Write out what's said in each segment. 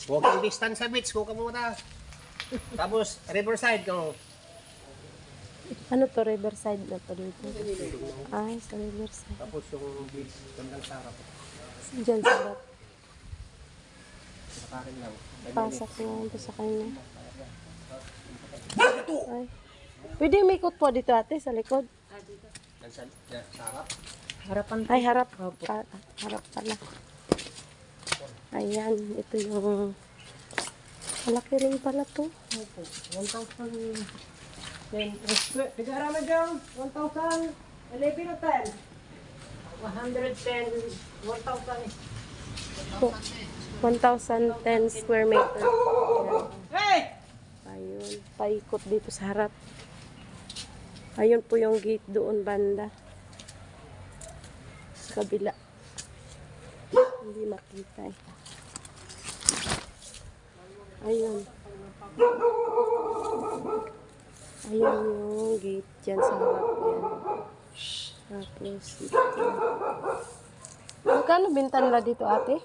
Walking distance sa beach, kuka muna. Tapos, riverside ko. Ano to, riverside na to dito? Ay, sa riverside. Tapos yung beach, hanggang sarap. Diyan sa harap. Makarin lang. Pasok na ito sa kanya. Ay. Pwede may ikot po dito ate, sa likod. Sarap. Harapan Ay, harap. Harap pala. Ayan, ito yung... Malaki rin pala to. Opo. 1,000. Tigara na dyan. 1,000. 11 o 10. 110. 1,000 eh. 1,010 square meter. Ayan. Hey! Ayun, paikot dito sa harap. Ayun po yung gate doon banda. Sa kabila. Hindi makita eh. Ayun. Ayun yung gate dyan sa harap. Yan. Tapos dito. Magkano binta nila dito ate?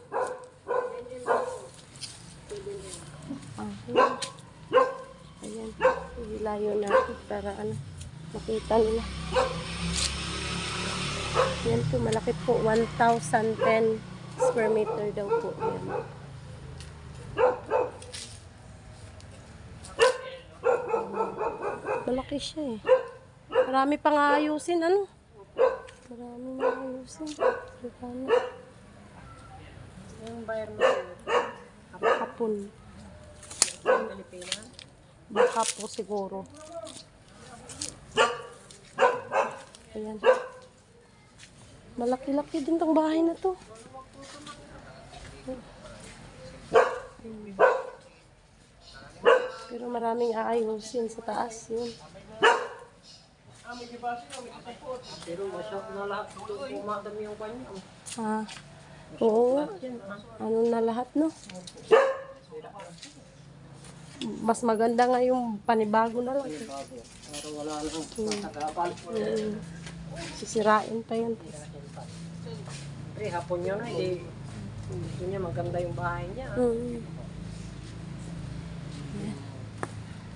Ayun. Ayan. Ilayo natin para ano, makita nila. Yan po, malaki po. 1,010 square meter daw po. Ayan. Malaki siya eh. Marami pang ayusin, ano? Marami na ayusin. Ano? Yung buyer mo. Hapon. Pilipinas. Baka po siguro. Ayan. Malaki-laki din tong bahay na to. Pero maraming aayusin sa taas yun. Pero masyok na lahat. Pumadami yung kanya. Ah, oo. Ano na lahat, no? Mas maganda nga yung panibago na lang. Pero wala lang. Nakakapal. Sisirain pa yan. Pero hapon yun ay gusto niya maganda yung bahay niya.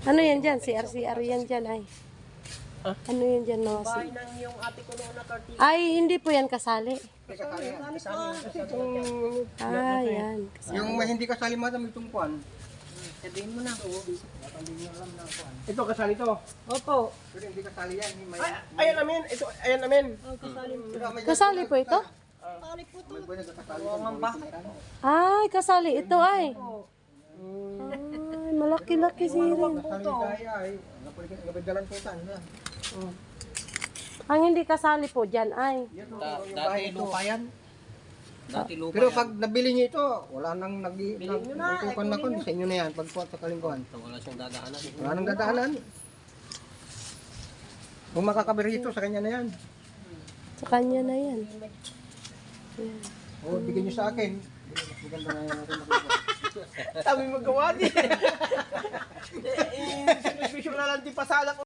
Ano yan dyan? CR yan dyan ay. Ano yan dyan mga Bahay ng yung ate ko noon na karti. Ay, hindi po yan kasali. Ah, yan. Yung may hindi kasali madam itong kwan. Sabihin mo na. Ito kasali to. Opo. Pero hindi kasali yan. Ayan namin. Ito, ayan namin. Kasali po ito? May buwan nagkakasali. Ang bahay. Ay, kasali ito ay. Ay, malaki-laki siring. Kasali kaya ay. Nabigdalan po saan. Ang hindi kasali po dyan ay. Dati lupa yan. Dati lupa Pero pag nabili niyo ito, wala nang nagtukan na kon sa inyo na yan. Pagkuha sa kalingkuhan. wala siyang dadaanan. Wala nang dadaanan. Kung makakabiri ito, sa kanya na yan. Sa kanya na yan. O, bigyan niyo sa akin. Mas maganda na yan natin makikita. Sabi magawa din. Sinuspesyon na lang di pasala ko.